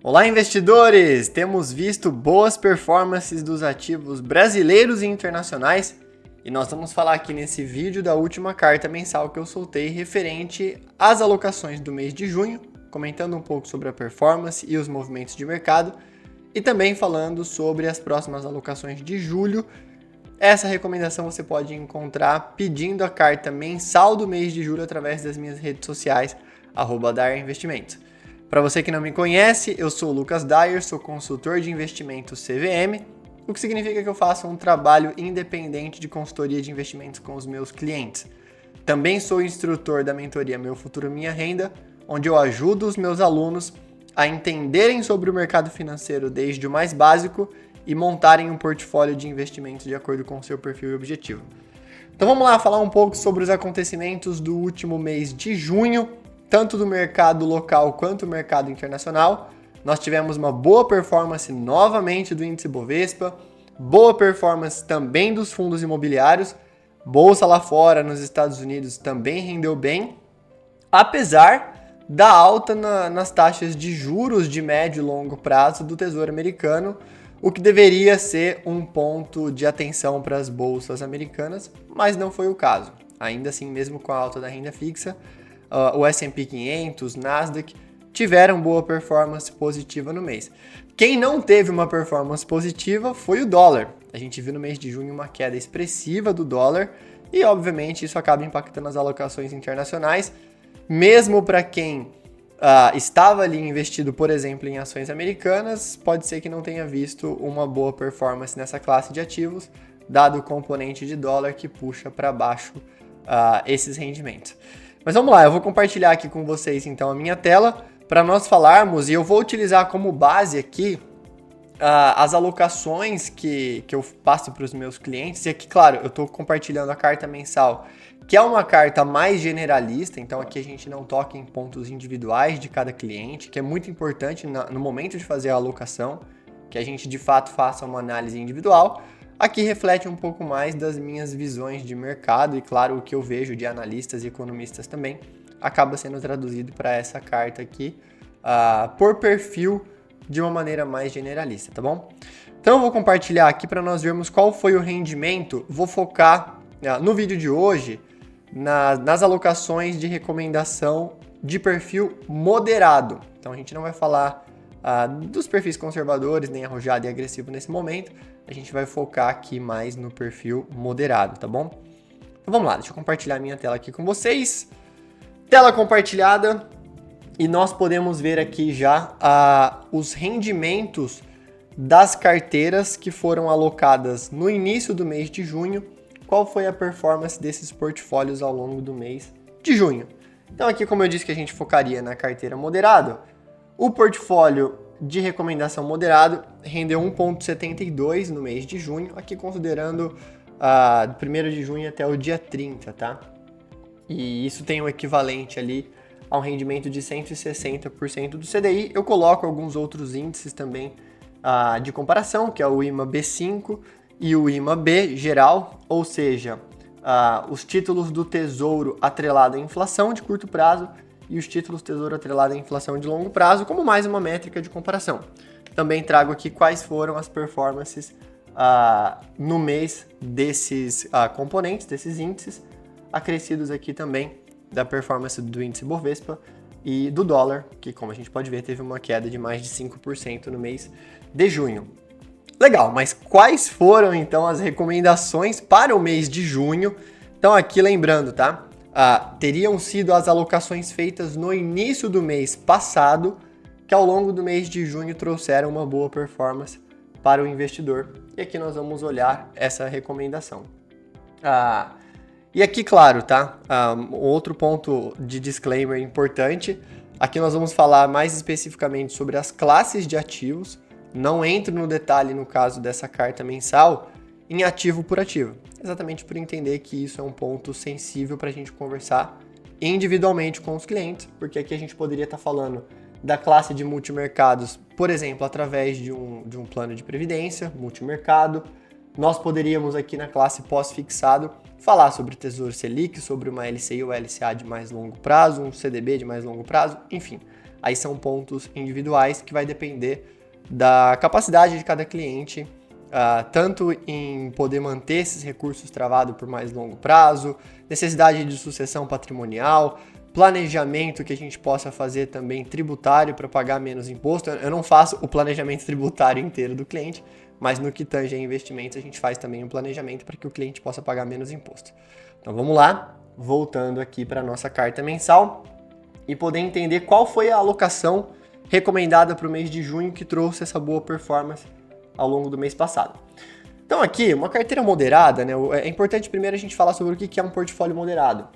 Olá, investidores! Temos visto boas performances dos ativos brasileiros e internacionais e nós vamos falar aqui nesse vídeo da última carta mensal que eu soltei referente às alocações do mês de junho, comentando um pouco sobre a performance e os movimentos de mercado e também falando sobre as próximas alocações de julho. Essa recomendação você pode encontrar pedindo a carta mensal do mês de julho através das minhas redes sociais, @DayerInvestimentos. Para você que não me conhece, eu sou o Lucas Dayer, sou consultor de investimentos CVM, o que significa que eu faço um trabalho independente de consultoria de investimentos com os meus clientes. Também sou instrutor da mentoria Meu Futuro Minha Renda, onde eu ajudo os meus alunos a entenderem sobre o mercado financeiro desde o mais básico e montarem um portfólio de investimentos de acordo com o seu perfil e objetivo. Então vamos lá falar um pouco sobre os acontecimentos do último mês de junho, tanto do mercado local quanto do mercado internacional. Nós tivemos uma boa performance novamente do índice Bovespa, boa performance também dos fundos imobiliários, bolsa lá fora nos Estados Unidos também rendeu bem, apesar da alta nas taxas de juros de médio e longo prazo do Tesouro Americano, o que deveria ser um ponto de atenção para as bolsas americanas, mas não foi o caso. Ainda assim, mesmo com a alta da renda fixa, o S&P 500, Nasdaq, tiveram boa performance positiva no mês. Quem não teve uma performance positiva foi o dólar. A gente viu no mês de junho uma queda expressiva do dólar e, obviamente, isso acaba impactando as alocações internacionais, mesmo para quem estava ali investido, por exemplo, em ações americanas, pode ser que não tenha visto uma boa performance nessa classe de ativos, dado o componente de dólar que puxa para baixo esses rendimentos. Mas vamos lá, eu vou compartilhar aqui com vocês então a minha tela para nós falarmos, e eu vou utilizar como base aqui as alocações que eu passo para os meus clientes. E aqui, claro, eu estou compartilhando a carta mensal, que é uma carta mais generalista, então aqui a gente não toca em pontos individuais de cada cliente, que é muito importante no momento de fazer a alocação, que a gente de fato faça uma análise individual. Aqui reflete um pouco mais das minhas visões de mercado e, claro, o que eu vejo de analistas e economistas também acaba sendo traduzido para essa carta aqui por perfil de uma maneira mais generalista, tá bom? Então eu vou compartilhar aqui para nós vermos qual foi o rendimento. Vou focar no vídeo de hoje nas alocações de recomendação de perfil moderado. Então a gente não vai falar dos perfis conservadores, nem arrojado e agressivo nesse momento. A gente vai focar aqui mais no perfil moderado, tá bom? Então vamos lá, deixa eu compartilhar minha tela aqui com vocês. Tela compartilhada e nós podemos ver aqui já os rendimentos das carteiras que foram alocadas no início do mês de junho. Qual foi a performance desses portfólios ao longo do mês de junho? Então aqui, como eu disse que a gente focaria na carteira moderado, o portfólio de recomendação moderado rendeu 1,72 no mês de junho, aqui considerando do 1º de junho até o dia 30, tá? E isso tem um equivalente ali a um rendimento de 160% do CDI. Eu coloco alguns outros índices também de comparação, que é o IMA-B5 e o IMA-B geral, ou seja, os títulos do Tesouro atrelado à inflação de curto prazo e os títulos Tesouro atrelado à inflação de longo prazo, como mais uma métrica de comparação. Também trago aqui quais foram as performances no mês desses componentes, desses índices, acrescidos aqui também da performance do índice Bovespa e do dólar, que, como a gente pode ver, teve uma queda de mais de 5% no mês de junho. Legal, mas quais foram então as recomendações para o mês de junho? Então aqui lembrando, tá? Teriam sido as alocações feitas no início do mês passado, que ao longo do mês de junho trouxeram uma boa performance para o investidor. E aqui nós vamos olhar essa recomendação. E aqui, claro, tá? Outro ponto de disclaimer importante. Aqui nós vamos falar mais especificamente sobre as classes de ativos. Não entro no detalhe, no caso dessa carta mensal, em ativo por ativo. Exatamente por entender que isso é um ponto sensível para a gente conversar individualmente com os clientes, porque aqui a gente poderia estar falando da classe de multimercados, por exemplo, através de um plano de previdência, multimercado. Nós poderíamos aqui na classe pós-fixado falar sobre Tesouro Selic, sobre uma LCI ou LCA de mais longo prazo, um CDB de mais longo prazo, enfim. aí são pontos individuais que vai depender da capacidade de cada cliente, tanto em poder manter esses recursos travados por mais longo prazo, necessidade de sucessão patrimonial, planejamento que a gente possa fazer também tributário para pagar menos imposto. Eu não faço o planejamento tributário inteiro do cliente, mas no que tange a investimentos a gente faz também um planejamento para que o cliente possa pagar menos imposto. Então vamos lá, voltando aqui para a nossa carta mensal e poder entender qual foi a alocação recomendada para o mês de junho que trouxe essa boa performance ao longo do mês passado. Então aqui, uma carteira moderada, né? É importante primeiro a gente falar sobre o que é um portfólio moderado.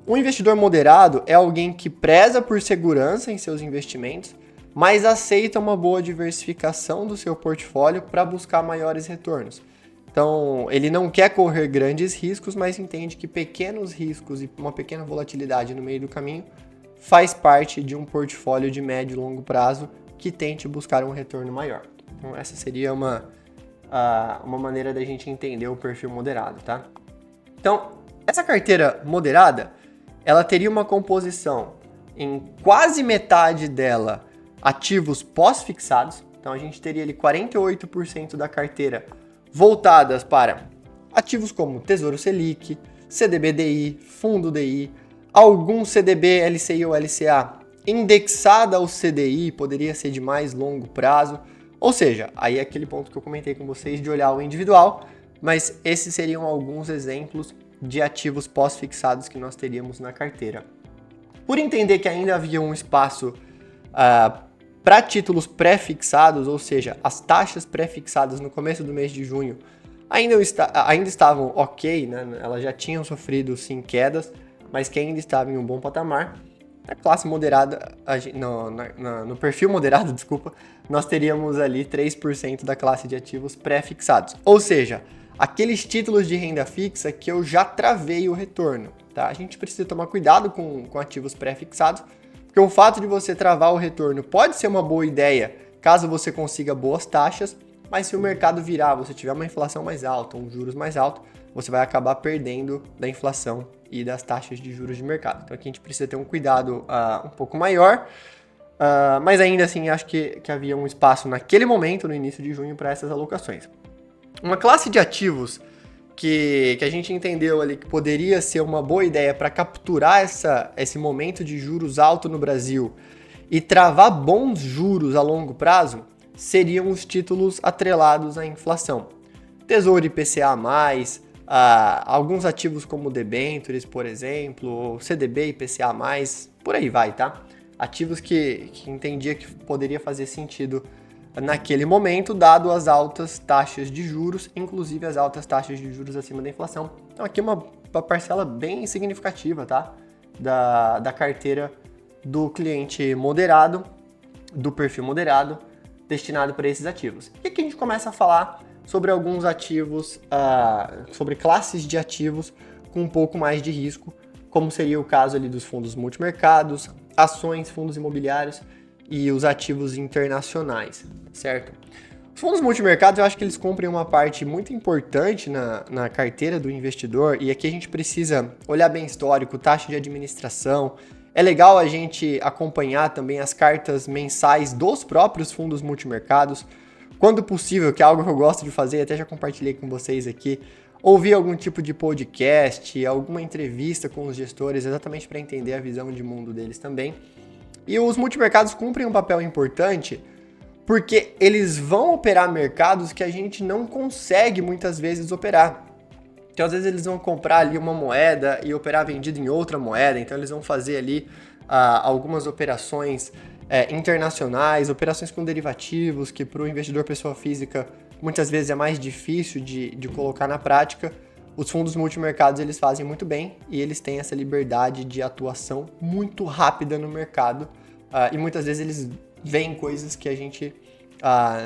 Um investidor moderado é alguém que preza por segurança em seus investimentos, mas aceita uma boa diversificação do seu portfólio para buscar maiores retornos. Então, ele não quer correr grandes riscos, mas entende que pequenos riscos e uma pequena volatilidade no meio do caminho faz parte de um portfólio de médio e longo prazo que tente buscar um retorno maior. Então, essa seria uma maneira da gente entender o perfil moderado, tá? Então, essa carteira moderada, ela teria uma composição em quase metade dela ativos pós-fixados. Então, a gente teria ali 48% da carteira voltadas para ativos como Tesouro Selic, CDB-DI, Fundo DI, algum CDB, LCI ou LCA indexada ao CDI, poderia ser de mais longo prazo. Ou seja, aí é aquele ponto que eu comentei com vocês de olhar o individual, mas esses seriam alguns exemplos de ativos pós-fixados que nós teríamos na carteira. Por entender que ainda havia um espaço para títulos pré-fixados, ou seja, as taxas pré-fixadas no começo do mês de junho ainda estavam ok, né? Elas já tinham sofrido sim quedas, mas que ainda estavam em um bom patamar. Na classe moderada, no perfil moderado, desculpa, nós teríamos ali 3% da classe de ativos pré-fixados. Ou seja, aqueles títulos de renda fixa que eu já travei o retorno, tá? A gente precisa tomar cuidado com ativos pré-fixados, porque o fato de você travar o retorno pode ser uma boa ideia caso você consiga boas taxas, mas se o mercado virar, você tiver uma inflação mais alta, um juros mais alto, você vai acabar perdendo da inflação e das taxas de juros de mercado. Então aqui a gente precisa ter um cuidado um pouco maior, mas ainda assim acho que havia um espaço naquele momento, no início de junho, para essas alocações. Uma classe de ativos que a gente entendeu ali que poderia ser uma boa ideia para capturar esse momento de juros alto no Brasil e travar bons juros a longo prazo seriam os títulos atrelados à inflação. Tesouro IPCA+, alguns ativos como debêntures, por exemplo, CDB, IPCA+, por aí vai, tá? Ativos que entendia que poderia fazer sentido naquele momento, dado as altas taxas de juros, inclusive as altas taxas de juros acima da inflação. Então aqui uma parcela bem significativa, tá? Da carteira do cliente moderado, do perfil moderado, destinado para esses ativos. E aqui a gente começa a falar sobre alguns ativos, sobre classes de ativos com um pouco mais de risco, como seria o caso ali dos fundos multimercados, ações, fundos imobiliários e os ativos internacionais, certo? Os fundos multimercados eu acho que eles cumprem uma parte muito importante na carteira do investidor, e aqui a gente precisa olhar bem histórico, taxa de administração. É legal a gente acompanhar também as cartas mensais dos próprios fundos multimercados, quando possível, que é algo que eu gosto de fazer, até já compartilhei com vocês aqui, ouvir algum tipo de podcast, alguma entrevista com os gestores, exatamente para entender a visão de mundo deles também. E os multimercados cumprem um papel importante porque eles vão operar mercados que a gente não consegue muitas vezes operar. Então, às vezes eles vão comprar ali uma moeda e operar vendido em outra moeda, então eles vão fazer ali algumas operações internacionais, operações com derivativos, que para o investidor pessoa física muitas vezes é mais difícil de colocar na prática. Os fundos multimercados eles fazem muito bem e eles têm essa liberdade de atuação muito rápida no mercado, e muitas vezes eles veem coisas que a gente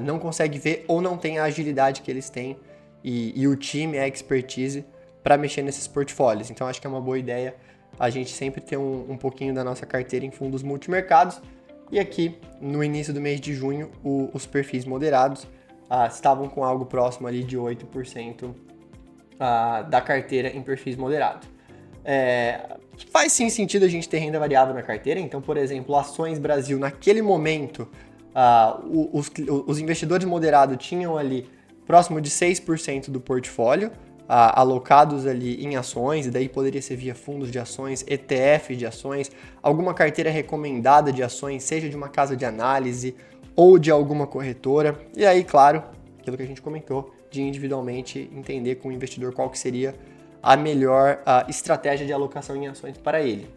não consegue ver ou não tem a agilidade que eles têm e o time, a expertise para mexer nesses portfólios. Então acho que é uma boa ideia a gente sempre ter um pouquinho da nossa carteira em fundos multimercados. E aqui, no início do mês de junho, os perfis moderados estavam com algo próximo ali de 8% da carteira em perfis moderados. Faz sim sentido a gente ter renda variável na carteira. Então, por exemplo, Ações Brasil, naquele momento, os investidores moderados tinham ali próximo de 6% do portfólio alocados ali em ações, e daí poderia ser via fundos de ações, ETF de ações, alguma carteira recomendada de ações, seja de uma casa de análise ou de alguma corretora. E aí, claro, aquilo que a gente comentou, de individualmente entender com o investidor qual que seria a melhor estratégia de alocação em ações para ele.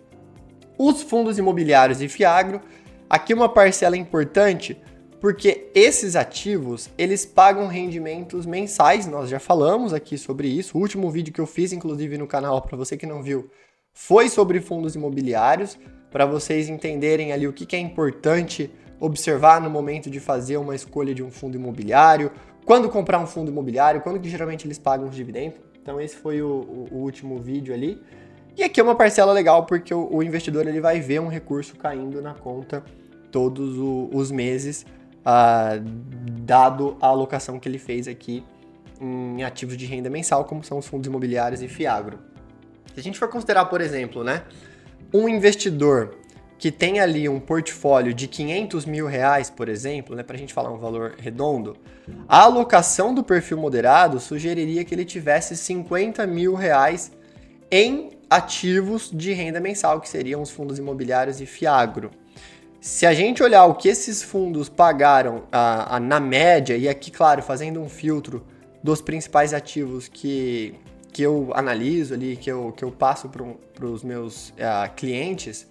Os fundos imobiliários e Fiagro, aqui uma parcela importante, porque esses ativos, eles pagam rendimentos mensais, nós já falamos aqui sobre isso. O último vídeo que eu fiz, inclusive no canal, para você que não viu, foi sobre fundos imobiliários, para vocês entenderem ali o que é importante observar no momento de fazer uma escolha de um fundo imobiliário, quando comprar um fundo imobiliário, quando que geralmente eles pagam os dividendos. Então esse foi o último vídeo ali. E aqui é uma parcela legal, porque o investidor ele vai ver um recurso caindo na conta todos os meses, dado a alocação que ele fez aqui em ativos de renda mensal, como são os fundos imobiliários e Fiagro. Se a gente for considerar, por exemplo, né, um investidor que tem ali um portfólio de 500 mil reais, por exemplo, né, para a gente falar um valor redondo, a alocação do perfil moderado sugeriria que ele tivesse 50 mil reais em ativos de renda mensal, que seriam os fundos imobiliários e Fiagro. Se a gente olhar o que esses fundos pagaram na média, e aqui, claro, fazendo um filtro dos principais ativos que eu analiso ali, que eu passo para os meus clientes,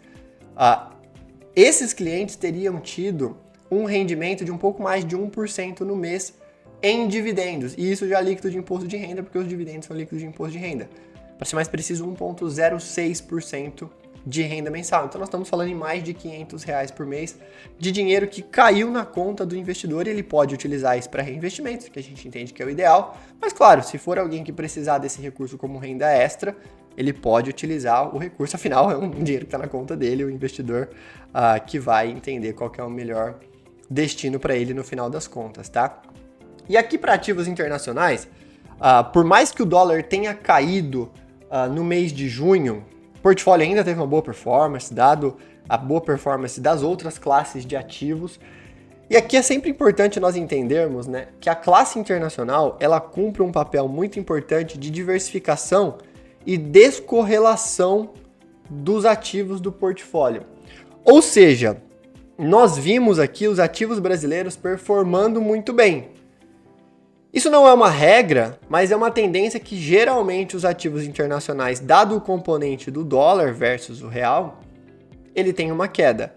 esses clientes teriam tido um rendimento de um pouco mais de 1% no mês em dividendos. E isso já é líquido de imposto de renda, porque os dividendos são líquidos de imposto de renda. Para ser mais preciso, 1,06% de renda mensal. Então nós estamos falando em mais de 500 reais por mês de dinheiro que caiu na conta do investidor, e ele pode utilizar isso para reinvestimento, que a gente entende que é o ideal, mas claro, se for alguém que precisar desse recurso como renda extra, ele pode utilizar o recurso, afinal é um dinheiro que está na conta dele, o investidor que vai entender qual que é o melhor destino para ele no final das contas, tá? E aqui para ativos internacionais, por mais que o dólar tenha caído no mês de junho, o portfólio ainda teve uma boa performance, dado a boa performance das outras classes de ativos. E aqui é sempre importante nós entendermos, né, que a classe internacional ela cumpre um papel muito importante de diversificação e descorrelação dos ativos do portfólio. Ou seja, nós vimos aqui os ativos brasileiros performando muito bem. Isso não é uma regra, mas é uma tendência que geralmente os ativos internacionais, dado o componente do dólar versus o real, ele tem uma queda.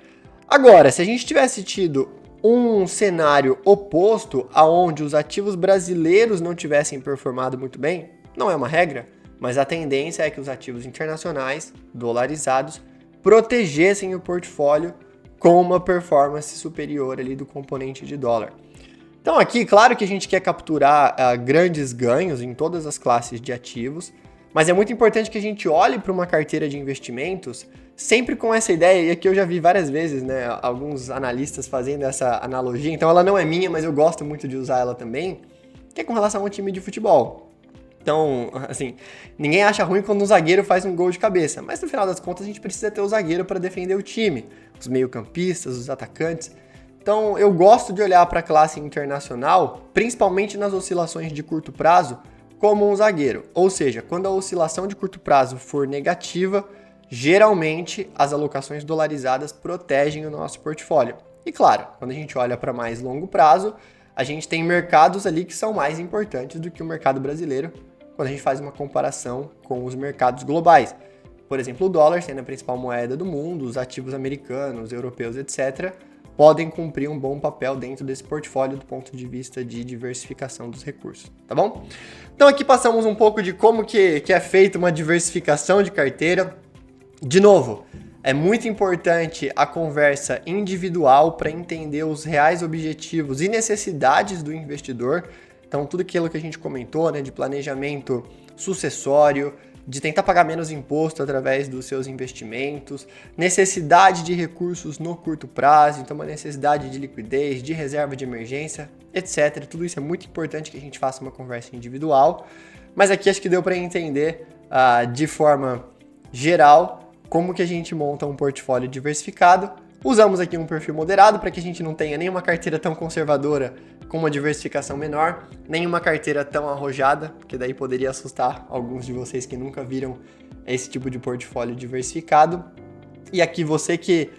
Agora, se a gente tivesse tido um cenário oposto, aonde os ativos brasileiros não tivessem performado muito bem, não é uma regra, mas a tendência é que os ativos internacionais, dolarizados, protegessem o portfólio com uma performance superior ali do componente de dólar. Então aqui, claro que a gente quer capturar grandes ganhos em todas as classes de ativos, mas é muito importante que a gente olhe para uma carteira de investimentos sempre com essa ideia, e aqui eu já vi várias vezes, né, alguns analistas fazendo essa analogia, então ela não é minha, mas eu gosto muito de usar ela também, que é com relação ao time de futebol. Então, assim, ninguém acha ruim quando um zagueiro faz um gol de cabeça, mas no final das contas a gente precisa ter o zagueiro para defender o time, os meio-campistas, os atacantes. Então, eu gosto de olhar para a classe internacional, principalmente nas oscilações de curto prazo, como um zagueiro. Ou seja, quando a oscilação de curto prazo for negativa, geralmente as alocações dolarizadas protegem o nosso portfólio. E claro, quando a gente olha para mais longo prazo, a gente tem mercados ali que são mais importantes do que o mercado brasileiro, quando a gente faz uma comparação com os mercados globais. Por exemplo, o dólar sendo a principal moeda do mundo, os ativos americanos, europeus, etc., podem cumprir um bom papel dentro desse portfólio do ponto de vista de diversificação dos recursos, tá bom? Então aqui passamos um pouco de como que é feita uma diversificação de carteira. De novo, é muito importante a conversa individual para entender os reais objetivos e necessidades do investidor. Então tudo aquilo que a gente comentou, né, de planejamento sucessório, de tentar pagar menos imposto através dos seus investimentos, necessidade de recursos no curto prazo, então uma necessidade de liquidez, de reserva de emergência, etc. Tudo isso é muito importante que a gente faça uma conversa individual, mas aqui acho que deu para entender de forma geral, como que a gente monta um portfólio diversificado. Usamos aqui um perfil moderado para que a gente não tenha nenhuma carteira tão conservadora com uma diversificação menor, nenhuma carteira tão arrojada, porque daí poderia assustar alguns de vocês que nunca viram esse tipo de portfólio diversificado. E aqui você que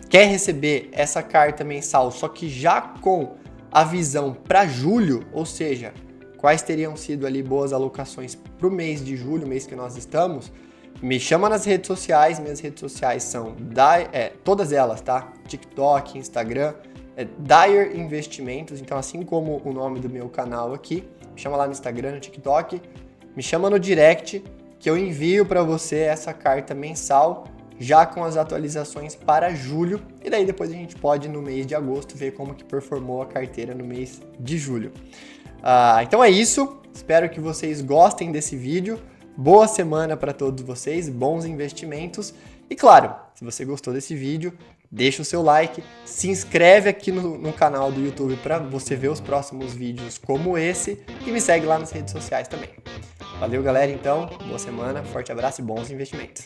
quer receber essa carta mensal, só que já com a visão para julho, ou seja, quais teriam sido ali boas alocações para o mês de julho, mês que nós estamos, me chama nas redes sociais. Minhas redes sociais são todas elas, tá? TikTok, Instagram, Dyer Investimentos. Então, assim como o nome do meu canal aqui, me chama lá no Instagram, no TikTok, me chama no direct que eu envio para você essa carta mensal já com as atualizações para julho, e daí depois a gente pode no mês de agosto ver como que performou a carteira no mês de julho. Então é isso, espero que vocês gostem desse vídeo, boa semana para todos vocês, bons investimentos, e claro, se você gostou desse vídeo, deixa o seu like, se inscreve aqui no canal do YouTube para você ver os próximos vídeos como esse, e me segue lá nas redes sociais também. Valeu galera, então, boa semana, forte abraço e bons investimentos!